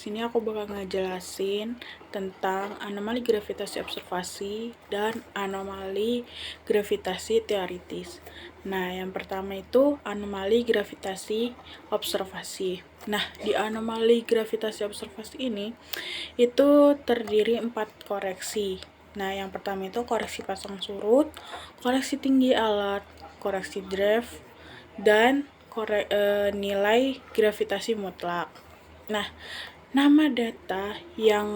sini aku bakal ngejelasin tentang anomali gravitasi observasi dan anomali gravitasi teoritis. Nah, yang pertama itu anomali gravitasi observasi. Nah, di anomali gravitasi observasi ini itu terdiri 4 koreksi. Nah, yang pertama itu koreksi pasang surut, koreksi tinggi alat, koreksi drift, dan nilai gravitasi mutlak. Nah, nama data yang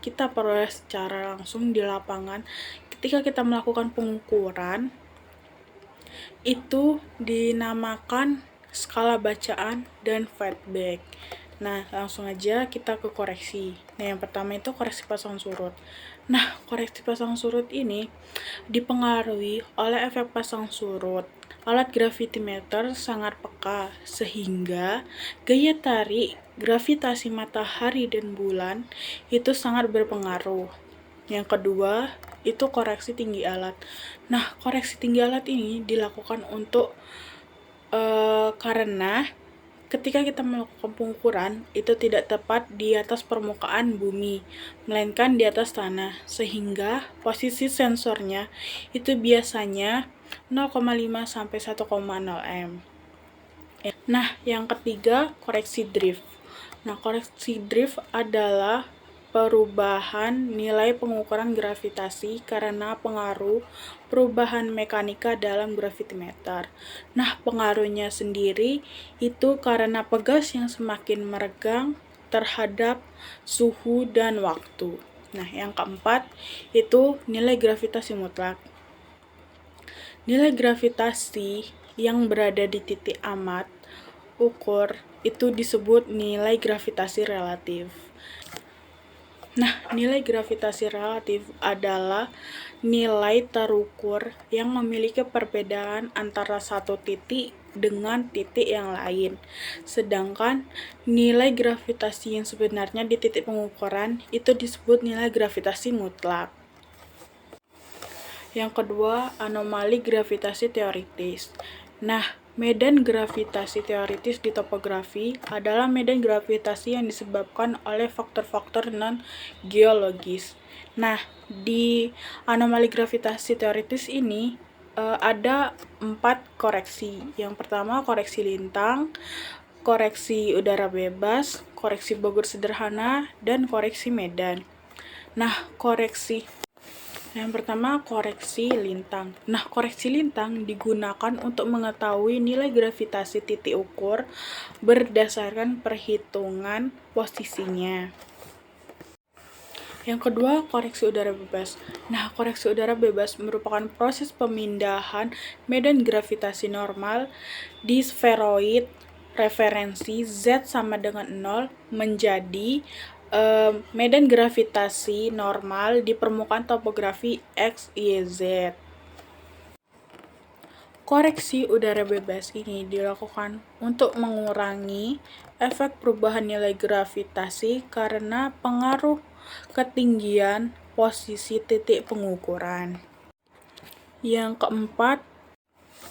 kita peroleh secara langsung di lapangan ketika kita melakukan pengukuran itu dinamakan skala bacaan dan feedback. Nah, langsung aja kita ke koreksi. Nah, yang pertama itu koreksi pasang surut. Nah, koreksi pasang surut ini dipengaruhi oleh efek pasang surut. Alat gravitimeter sangat peka, sehingga gaya tarik gravitasi matahari dan bulan itu sangat berpengaruh. Yang kedua, itu koreksi tinggi alat. Nah, koreksi tinggi alat ini dilakukan untuk karena ketika kita melakukan pengukuran itu tidak tepat di atas permukaan bumi, melainkan di atas tanah, sehingga posisi sensornya itu biasanya 0,5 sampai 1,0 m. Nah, yang ketiga, koreksi drift. Nah, koreksi drift adalah perubahan nilai pengukuran gravitasi karena pengaruh perubahan mekanika dalam gravitimeter. Nah, pengaruhnya sendiri itu karena pegas yang semakin meregang terhadap suhu dan waktu. Nah, yang keempat itu nilai gravitasi mutlak. Nilai gravitasi yang berada di titik amat ukur itu disebut nilai gravitasi relatif. Nah, nilai gravitasi relatif adalah nilai terukur yang memiliki perbedaan antara satu titik dengan titik yang lain. Sedangkan nilai gravitasi yang sebenarnya di titik pengukuran itu disebut nilai gravitasi mutlak. Yang kedua, anomali gravitasi teoritis. Nah, medan gravitasi teoritis di topografi adalah medan gravitasi yang disebabkan oleh faktor-faktor non-geologis. Nah, di anomali gravitasi teoritis ini ada 4 koreksi. Yang pertama, koreksi lintang, koreksi udara bebas, koreksi Bogor sederhana, dan koreksi medan. Nah, yang pertama, koreksi lintang. Nah, koreksi lintang digunakan untuk mengetahui nilai gravitasi titik ukur berdasarkan perhitungan posisinya. Yang kedua, koreksi udara bebas. Nah, koreksi udara bebas merupakan proses pemindahan medan gravitasi normal di sferoid referensi Z sama dengan 0 menjadi medan gravitasi normal di permukaan topografi X, Y, Z. Koreksi udara bebas ini dilakukan untuk mengurangi efek perubahan nilai gravitasi karena pengaruh ketinggian posisi titik pengukuran. Yang keempat,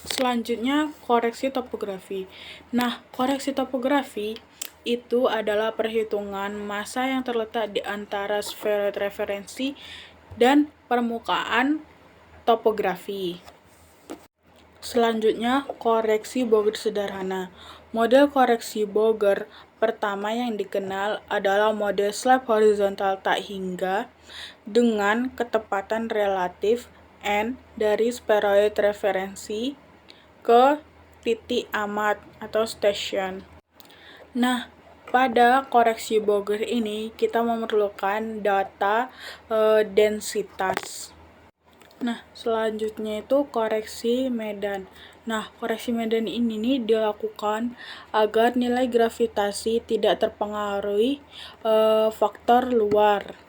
selanjutnya koreksi topografi. Nah, koreksi topografi itu adalah perhitungan massa yang terletak di antara sferoid referensi dan permukaan topografi. Selanjutnya, koreksi Bogor sederhana. Model koreksi Bogor pertama yang dikenal adalah model slab horizontal tak hingga dengan ketepatan relatif N dari sferoid referensi ke titik amat atau station. Nah, pada koreksi Bogor ini kita memerlukan data densitas. Nah, selanjutnya itu koreksi medan. Nah, koreksi medan ini nih dilakukan agar nilai gravitasi tidak terpengaruhi faktor luar.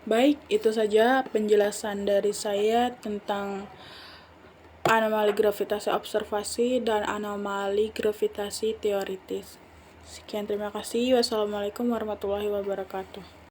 Baik, itu saja penjelasan dari saya tentang anomali gravitasi observasi dan anomali gravitasi teoritis. Sekian, terima kasih. Wassalamualaikum warahmatullahi wabarakatuh.